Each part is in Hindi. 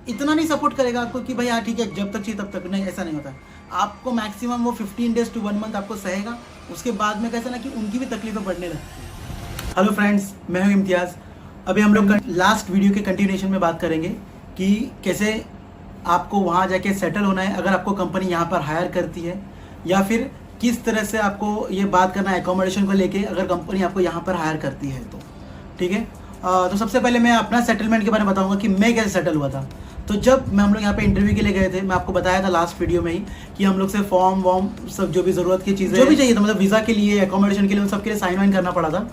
इतना नहीं सपोर्ट करेगा आपको कि भाई हाँ ठीक है जब तक चाहिए तब तक, नहीं ऐसा नहीं होता है। आपको मैक्सिमम वो 15 डेज टू 1 मंथ आपको सहेगा, उसके बाद में कैसा ना कि उनकी भी तकलीफें बढ़ने लगती है। हेलो फ्रेंड्स, मैं हूं इम्तियाज़। अभी हम लोग लास्ट वीडियो के कंटिन्यूएशन में बात करेंगे कि कैसे आपको वहाँ जाके सेटल होना है अगर आपको कंपनी यहाँ पर हायर करती है, या फिर किस तरह से आपको ये बात करना है एकोमोडेशन को लेके अगर कंपनी आपको यहाँ पर हायर करती है तो। ठीक है, तो सबसे पहले मैं अपना सेटलमेंट के बारे में बताऊंगा कि मैं कैसे सेटल हुआ था। तो जब हम लोग यहाँ पे इंटरव्यू के लिए गए थे, मैं आपको बताया था लास्ट वीडियो में ही कि हम लोग से फॉर्म वॉर्म सब जो भी ज़रूरत की चीज़ें जो भी चाहिए था, मतलब वीज़ा के लिए, एकोमोडेशन के लिए, उन सब के लिए साइन वाइन करना पड़ा था।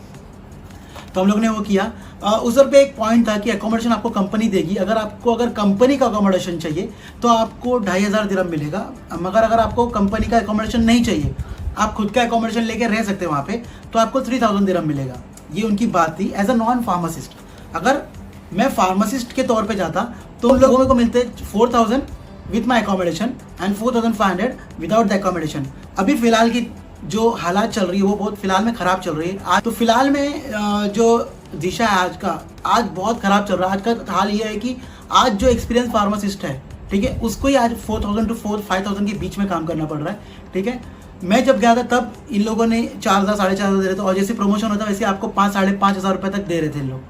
तो हम लोग ने वो किया। उस पे एक पॉइंट था कि एकोमोडेशन आपको कंपनी देगी। अगर कंपनी का एकोमोडेशन चाहिए तो आपको 2500 दिरहम मिलेगा, मगर अगर आपको कंपनी का एकोमोडेशन नहीं चाहिए, आप खुद का एकोमोडेशन लेके रह सकते हैं वहाँ पे, तो आपको 3000 दिरहम मिलेगा। ये उनकी बात थी एज अ नॉन फार्मासिस्ट। अगर मैं फार्मासिस्ट के तौर पे जाता तो उन लोगों को मिलते 4000 with my accommodation and 4500 without the accommodation. अभी फिलहाल की जो हालात चल रही है वो बहुत फिलहाल में ख़राब चल रही है। आज तो फिलहाल में जो दिशा है आज बहुत ख़राब चल रहा है। आज का हाल ये है कि आज जो एक्सपीरियंस फार्मासिस्ट है, ठीक है, उसको ही आज 4000 to 5000 के बीच में काम करना पड़ रहा है। ठीक है, मैं जब गया था तब इन लोगों ने 4000 4500 दे रहे थे, और जैसे प्रमोशन होता वैसे आपको 5 साढ़े 5000 रुपये तक दे रहे थे इन लोग।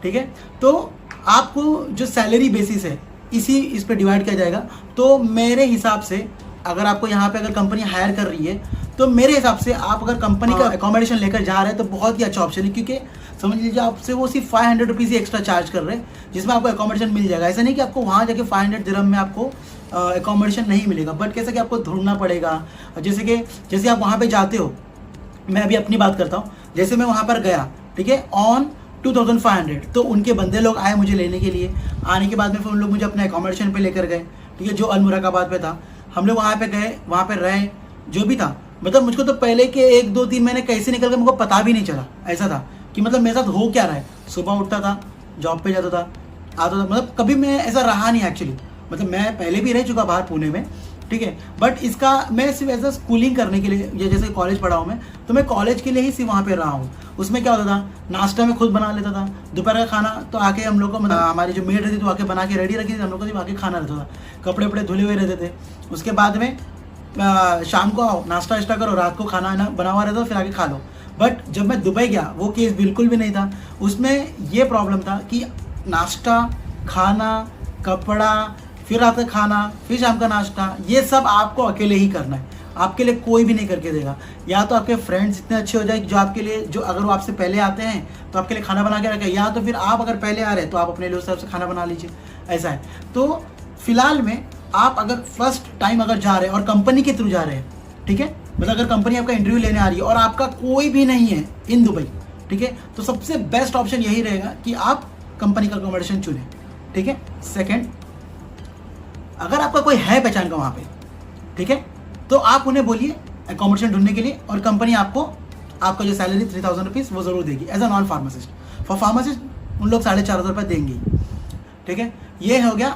ठीक है, तो आपको जो सैलरी बेसिस है इस पे डिवाइड किया जाएगा। तो मेरे हिसाब से अगर आपको यहाँ पे अगर कंपनी हायर कर रही है तो मेरे हिसाब से आप अगर कंपनी का एकोमोडेशन लेकर जा रहे हैं तो बहुत ही अच्छा ऑप्शन है, क्योंकि समझ लीजिए आपसे वो सिर्फ 500 रुपीज़ ही एक्स्ट्रा चार्ज कर रहे हैं, जिसमें आपको एकोमोडेशन मिल जाएगा। ऐसा नहीं कि आपको वहाँ जाके 500 दिरहम में आपको एकोमोडेशन नहीं मिलेगा, बट कैसा कि आपको ढूंढना पड़ेगा। जैसे आप वहाँ पर जाते हो, मैं अभी अपनी बात करता हूँ, जैसे मैं वहाँ पर गया, ठीक है, ऑन 2500, तो उनके बंदे लोग आए मुझे लेने के लिए। आने के बाद में फिर उन लोग मुझे अपने एकोमोडेशन पे लेकर गए, ठीक है, जो अल-मुराकाबाद पे था। हम लोग वहाँ पे गए, वहाँ पे रहे, जो भी था, मतलब मुझको तो पहले के 1-2-3 महीने कैसे निकल गए मुझको पता भी नहीं चला। ऐसा था कि मतलब मेरे साथ हो क्या रहा है। सुबह उठता था, जॉब पे जाता था, आता था, मतलब कभी मैं ऐसा रहा नहीं एक्चुअली। मतलब मैं पहले भी रह चुका बाहर पुणे में, ठीक है, बट इसका मैं सिर्फ एज अ स्कूलिंग करने के लिए, जैसे कॉलेज पढ़ा हूँ मैं, तो मैं कॉलेज के लिए ही सिर्फ वहाँ पे रहा हूँ। उसमें क्या होता था, नाश्ता में खुद बना लेता था, दोपहर का खाना तो आके हम लोग को, मतलब हमारी जो मेड रहती तो आके बना के रेडी रखी थी, हम लोग को सिर्फ आके खाना रहता था, कपड़े वपड़े धुले हुए रहते थे। उसके बाद में शाम को आओ, नाश्ता वाश्ता करो, रात को खाना ना बना हुआ रहता था, फिर आके खा लो। बट जब मैं दुबई गया वो केस बिल्कुल भी नहीं था। उसमें ये प्रॉब्लम था कि नाश्ता, खाना, कपड़ा, फिर रात का खाना, फिर शाम का नाश्ता, ये सब आपको अकेले ही करना है। आपके लिए कोई भी नहीं करके देगा। या तो आपके फ्रेंड्स इतने अच्छे हो जाए जो आपके लिए, जो अगर वो आपसे पहले आते हैं तो आपके लिए खाना बना के रखे, या तो फिर आप अगर पहले आ रहे हैं तो आप अपने लिए उस हिसाब से खाना बना लीजिए। ऐसा है। तो फिलहाल में आप अगर फर्स्ट टाइम अगर जा रहे हैं और कंपनी के थ्रू जा रहे हैं, ठीक है, मतलब अगर कंपनी आपका इंटरव्यू लेने आ रही है और आपका कोई भी नहीं है इन दुबई, ठीक है, तो सबसे बेस्ट ऑप्शन यही रहेगा कि आप कंपनी का एकोमोडेशन चुनें। ठीक है। सेकेंड, अगर आपका कोई है पहचान का वहाँ पे, ठीक है, तो आप उन्हें बोलिए एकोमोडेशन ढूंढने के लिए, और कंपनी आपको आपका जो सैलरी 3000 रुपीज़ वो ज़रूर देगी as a non pharmacist. For pharmacist उन लोग 4500 रुपये देंगे। ठीक है, ये हो गया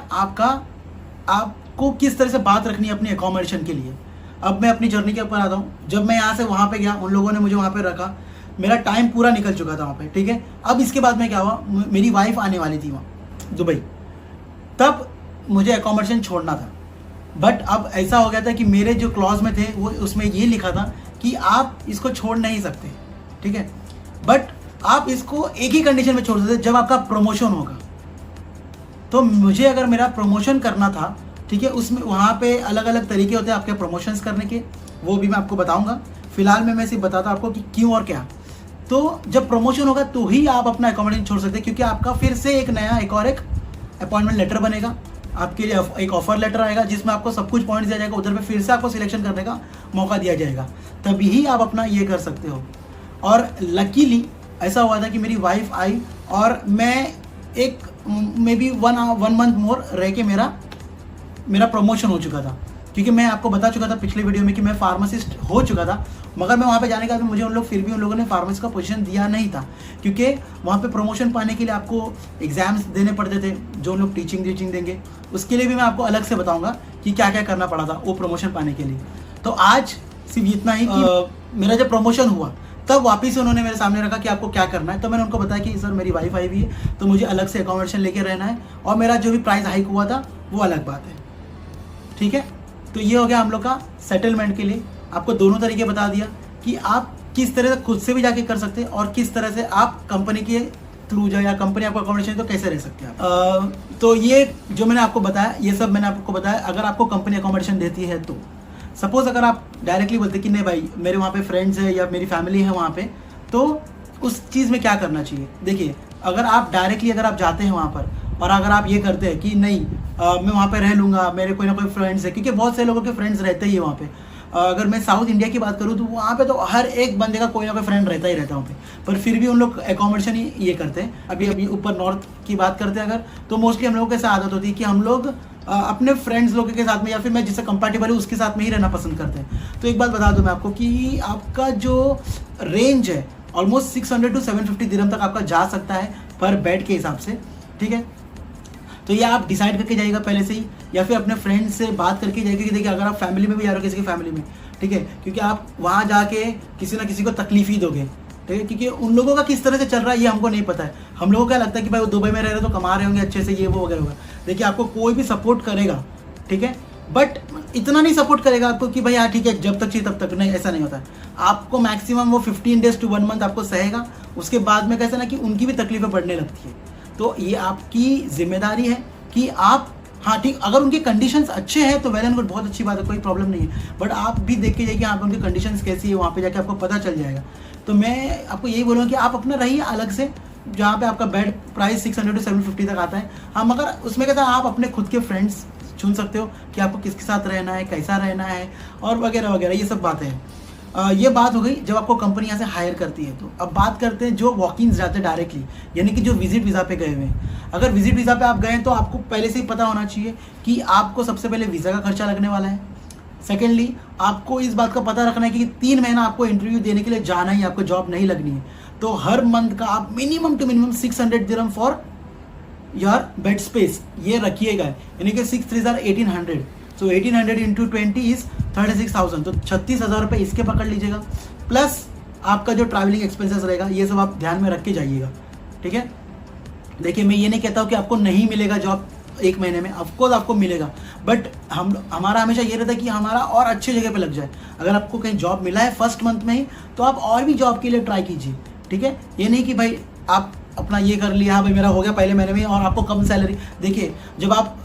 आपको किस तरह से बात रखनी है अपनी एकोमोडेशन के लिए। अब मैं अपनी जर्नी के ऊपर आता हूँ। जब मैं यहाँ से वहाँ पे गया, उन लोगों ने मुझे वहाँ पे रखा, मेरा टाइम पूरा निकल चुका था वहाँ पे। ठीक है, अब इसके बाद में क्या हुआ, मेरी वाइफ आने वाली थी वहाँ दुबई, तब मुझे एकोमोडेशन छोड़ना था। बट अब ऐसा हो गया था कि मेरे जो क्लॉज में थे वो उसमें ये लिखा था कि आप इसको छोड़ नहीं सकते। ठीक है, बट आप इसको एक ही कंडीशन में छोड़ सकते जब आपका प्रमोशन होगा। तो मुझे अगर मेरा प्रमोशन करना था, ठीक है, उसमें वहाँ पे अलग अलग तरीके होते हैं आपके प्रमोशंस करने के, वो भी मैं आपको बताऊंगा। फिलहाल में मैं सिर्फ बताता आपको कि क्यों और क्या। तो जब प्रमोशन होगा तो ही आप अपना एकोमोडेशन छोड़ सकते हैं, क्योंकि आपका फिर से एक नया एक अपॉइंटमेंट लेटर बनेगा, आपके लिए एक ऑफर लेटर आएगा जिसमें आपको सब कुछ पॉइंट्स दिया जाएगा, उधर पे फिर से आपको सिलेक्शन करने का मौका दिया जाएगा, तभी ही आप अपना ये कर सकते हो। और लकीली ऐसा हुआ था कि मेरी वाइफ आई और मैं एक मे बी 1 मंथ मोर रह के मेरा प्रमोशन हो चुका था, क्योंकि मैं आपको बता चुका था पिछले वीडियो में कि मैं फार्मासिस्ट हो चुका था। मगर मैं वहाँ पे जाने के बाद मुझे उन लोगों ने फार्मेसी का पोजीशन दिया नहीं था, क्योंकि वहाँ पे प्रमोशन पाने के लिए आपको एग्जाम्स देने पड़ते थे, जो लोग टीचिंग देंगे। उसके लिए भी मैं आपको अलग से बताऊँगा कि क्या क्या करना पड़ा था वो प्रमोशन पाने के लिए। तो आज सिर्फ इतना ही कि मेरा जब प्रमोशन हुआ तब वापस से उन्होंने मेरे सामने रखा कि आपको क्या करना है। तो मैंने उनको बताया कि सर मेरी वाइफ आई हुई है तो मुझे अलग से अकोमोडेशन लेके रहना है और मेरा जो भी प्राइस हाइक हुआ था वो अलग बात है, ठीक है। तो ये हो गया हम लोग का सेटलमेंट के लिए। आपको दोनों तरीके बता दिया कि आप किस तरह से खुद से भी जाके कर सकते हैं और किस तरह से आप कंपनी के थ्रू जाए या कंपनी आपको अकोमोडेशन तो कैसे रह सकते हैं। तो ये जो मैंने आपको बताया ये सब मैंने आपको बताया। अगर आपको कंपनी अकोमोडेशन देती है तो सपोज अगर आप डायरेक्टली बोलते कि नहीं भाई मेरे वहाँ पे फ्रेंड्स है या मेरी फैमिली है वहाँ पे, तो उस चीज़ में क्या करना चाहिए। देखिए अगर आप डायरेक्टली अगर आप जाते हैं वहाँ पर और अगर आप ये करते हैं कि नहीं मैं वहाँ पे रह लूँगा, मेरे कोई ना कोई फ्रेंड्स है, क्योंकि बहुत से लोगों के फ्रेंड्स रहते ही है वहाँ पे। अगर मैं साउथ इंडिया की बात करूँ तो वहाँ पे तो हर एक बंदे का कोई ना कोई फ्रेंड रहता ही रहता है वहाँ पे, पर फिर भी उन लोग अकोमोडेशन ही ये करते हैं। अभी ऊपर नॉर्थ की बात करते हैं अगर, तो मोस्टली हम लोगों के साथ आदत होती है कि हम लोग अपने फ्रेंड्स लोगों के साथ में या फिर मैं जिससे कंफर्टेबल हूँ उसके साथ में ही रहना पसंद करते हैं। तो एक बात बता दूँ मैं आपको कि आपका जो रेंज है ऑलमोस्ट 600 to 750 दिरहम तक आपका जा सकता है पर बेड के हिसाब से, ठीक है। तो ये आप डिसाइड करके जाइएगा पहले से ही या फिर अपने फ्रेंड्स से बात करके जाइएगा कि देखिए अगर आप फैमिली में भी जा रहे हो किसी की फैमिली में, ठीक है, क्योंकि आप वहाँ जाके किसी ना किसी को तकलीफ ही दोगे, ठीक है, क्योंकि उन लोगों का किस तरह से चल रहा है ये हमको नहीं पता है। हम लोगों को क्या लगता है कि भाई वो दुबई में रह रहे तो कमा रहे होंगे अच्छे से, ये वो वगैरह होगा। देखिए आपको कोई भी सपोर्ट करेगा, ठीक है, बट इतना नहीं सपोर्ट करेगा आपको कि भाई हाँ ठीक है जब तक चाहिए तब तक, नहीं ऐसा नहीं होता है। आपको मैक्सिमम वो 15 days to 1 month आपको सहेगा, उसके बाद में कैसा ना कि उनकी भी तकलीफें बढ़ने लगती है। तो ये आपकी जिम्मेदारी है कि आप हाँ ठीक, अगर उनके कंडीशंस अच्छे हैं तो वेल एंड गुड, बहुत अच्छी बात है, कोई प्रॉब्लम नहीं है, बट आप भी देख के जाइए कि आप उनकी कंडीशंस कैसी है, वहाँ पे जाके आपको पता चल जाएगा। तो मैं आपको यही बोलूँगा कि आप अपना रहिए अलग से, जहाँ पे आपका बेड प्राइस 600 to 750 तक आता है। हाँ मगर उसमें कहता है आप अपने खुद के फ्रेंड्स चुन सकते हो कि आपको किसके साथ रहना है, कैसा रहना है और वगैरह वगैरह, ये सब बातें हैं। ये बात हो गई जब आपको कंपनी यहाँ से हायर करती है। तो अब बात करते हैं जो वॉक-इन्स जाते हैं डायरेक्टली, यानी कि जो विजिट वीज़ा पे गए हुए हैं। अगर विजिट वीज़ा पे आप गए हैं तो आपको पहले से ही पता होना चाहिए कि आपको सबसे पहले वीज़ा का खर्चा लगने वाला है। सेकेंडली आपको इस बात का पता रखना है कि 3 महीना आपको इंटरव्यू देने के लिए जाना ही, आपको जॉब नहीं लगनी है। तो हर मंथ का आप minimum to minimum 600 dirham for your bed space ये रखिएगा, यानी कि 6 3 1800। सो 1800 इंटू 20 इज 36,000, तो 36,000 रुपये इसके पकड़ लीजिएगा, प्लस आपका जो ट्रैवलिंग एक्सपेंसेस रहेगा ये सब आप ध्यान में रख के जाइएगा, ठीक है। देखिए मैं ये नहीं कहता हूँ कि आपको नहीं मिलेगा जॉब 1 महीने में, ऑफकोर्स आपको मिलेगा, बट हमारा हमेशा ये रहता है कि हमारा और अच्छी जगह पे लग जाए। अगर आपको कहीं जॉब मिला है फर्स्ट मंथ में ही तो आप और भी जॉब के लिए ट्राई कीजिए, ठीक है। ये नहीं कि भाई आप अपना ये कर लिया, हाँ भाई मेरा हो गया पहले महीने में और आपको कम सैलरी। देखिए जब आप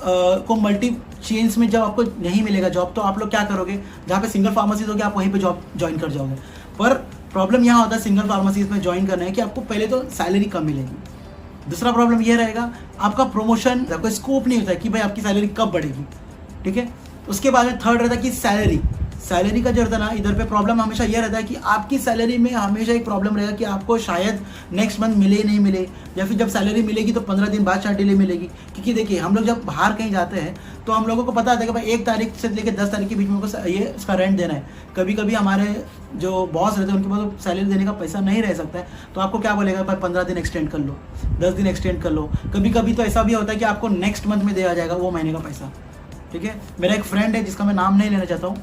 को मल्टी चेन्स में जब आपको नहीं मिलेगा जॉब तो आप लोग क्या करोगे, जहाँ पे सिंगल फार्मेसीज होगी आप वहीं पे जॉब ज्वाइन कर जाओगे। पर प्रॉब्लम यहाँ होता है सिंगल फार्मेसीज में ज्वाइन करना है कि आपको पहले तो सैलरी कम मिलेगी, दूसरा प्रॉब्लम ये रहेगा आपका प्रमोशन कोई स्कोप नहीं होता है कि भाई आपकी सैलरी कब बढ़ेगी, ठीक है। उसके बाद में थर्ड रहता है कि सैलरी का जो रहता है ना, इधर पे प्रॉब्लम हमेशा ये रहता है कि आपकी सैलरी में हमेशा एक प्रॉब्लम रहेगा कि आपको शायद नेक्स्ट मंथ मिले नहीं मिले, या फिर जब सैलरी मिलेगी तो 15 दिन बाद शायद डिले मिलेगी। क्योंकि देखिए हम लोग जब बाहर कहीं जाते हैं तो हम लोगों को पता है कि भाई 1 तारीख से लेकर 10 तारीख के बीच में हमको ये उसका रेंट देना है। कभी कभी हमारे जो बॉस रहते हैं उनके पास सैलरी देने का पैसा नहीं रह सकता है, तो आपको क्या बोलेगा भाई 15 दिन एक्सटेंड कर लो, 10 दिन एक्सटेंड कर लो। कभी कभी तो ऐसा भी होता है कि आपको नेक्स्ट मंथ में दिया जाएगा वो महीने का पैसा, ठीक है। मेरा एक फ्रेंड है जिसका मैं नाम नहीं लेना चाहता हूँ,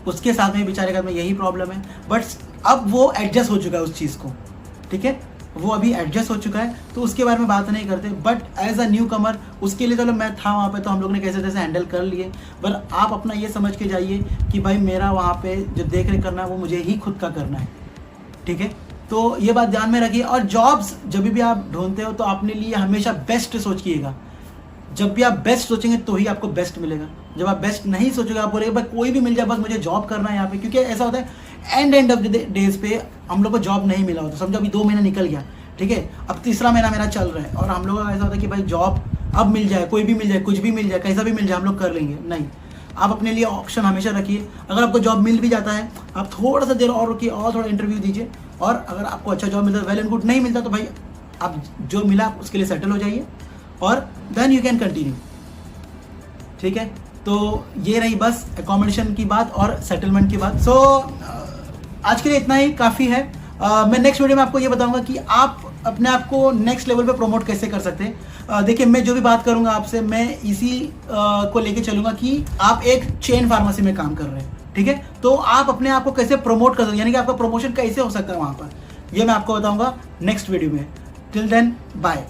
उसके साथ में बेचारे का में यही प्रॉब्लम है, बट अब वो एडजस्ट हो चुका है उस चीज़ को, ठीक है, वो अभी एडजस्ट हो चुका है तो उसके बारे में बात नहीं करते। बट एज अ न्यू कमर उसके लिए चलो मैं था वहाँ पे तो हम लोग ने कैसे कैसे हैंडल कर लिए, पर आप अपना ये समझ के जाइए कि भाई मेरा वहाँ पे जो देख रेख करना है वो मुझे ही खुद का करना है, ठीक है। तो ये बात ध्यान में रखिए। और जॉब्स जब भी आप ढूंढते हो तो अपने लिए हमेशा बेस्ट सोचिएगा। जब भी आप बेस्ट सोचेंगे तो ही आपको बेस्ट मिलेगा। जब आप बेस्ट नहीं सोचोगे, आप बोलेंगे भाई कोई भी मिल जाए बस मुझे जॉब करना है यहाँ पे, क्योंकि ऐसा होता है एंड ऑफ द डेज पे हम लोग को जॉब नहीं मिला होता। समझो अभी 2 महीना निकल गया, ठीक है, अब तीसरा महीना मेरा चल रहा है और हम लोगों का ऐसा होता है कि भाई जॉब अब मिल जाए, कोई भी मिल जाए, कुछ भी मिल जाए, कैसा भी मिल जाए हम लोग कर लेंगे। नहीं, आप अपने लिए ऑप्शन हमेशा रखिए। अगर आपको जॉब मिल भी जाता है आप थोड़ा सा देर और रुकिए और थोड़ा इंटरव्यू दीजिए, और अगर आपको अच्छा जॉब मिलता है वेल एंड गुड, नहीं मिलता तो भाई आप जो मिला आप उसके लिए सेटल हो जाइए और देन यू कैन कंटिन्यू, ठीक है। तो ये रही बस अकोमोडेशन की बात और सेटलमेंट की बात। सो आज के लिए इतना ही काफ़ी है। मैं नेक्स्ट वीडियो में आपको ये बताऊंगा कि आप अपने आप को नेक्स्ट लेवल पे प्रमोट कैसे कर सकते हैं। देखिए मैं जो भी बात करूंगा आपसे मैं इसी को लेके चलूंगा कि आप एक चेन फार्मेसी में काम कर रहे हैं, ठीक है, तो आप अपने आप को कैसे प्रमोट कर सकते, यानी कि आपका प्रमोशन कैसे हो सकता है वहाँ पर, ये मैं आपको बताऊंगा नेक्स्ट वीडियो में। Till then bye.